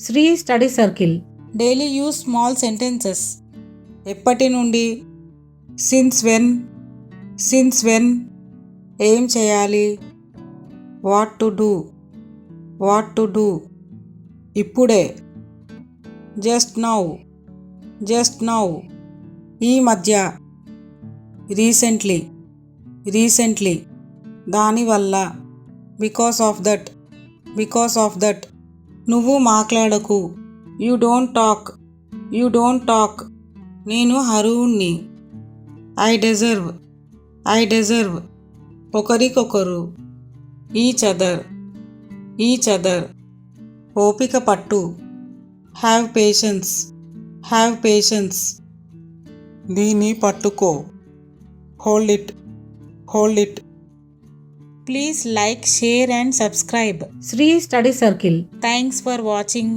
Shri study circle. Daily use small sentences. ఎప్పటి నుండి, since when, ఏం చేయాలి, వాట్ టు డూ, ఇప్పుడే, జస్ట్ నౌ, ఈ మధ్య, రీసెంట్లీ, దానివల్ల, బికాస్ ఆఫ్ దట్, నువ్వు మాట్లాడకు, యూ డోంట్ టాక్, నేను అర్హుణ్ణి, ఐ డిజర్వ్, ఒకరికొకరు, ఈచ్ అదర్, ఓపిక పట్టు, హ్యావ్ పేషెన్స్, దీన్ని పట్టుకో, hold it. Please like, share and subscribe. Sri study circle. Thanks for watching.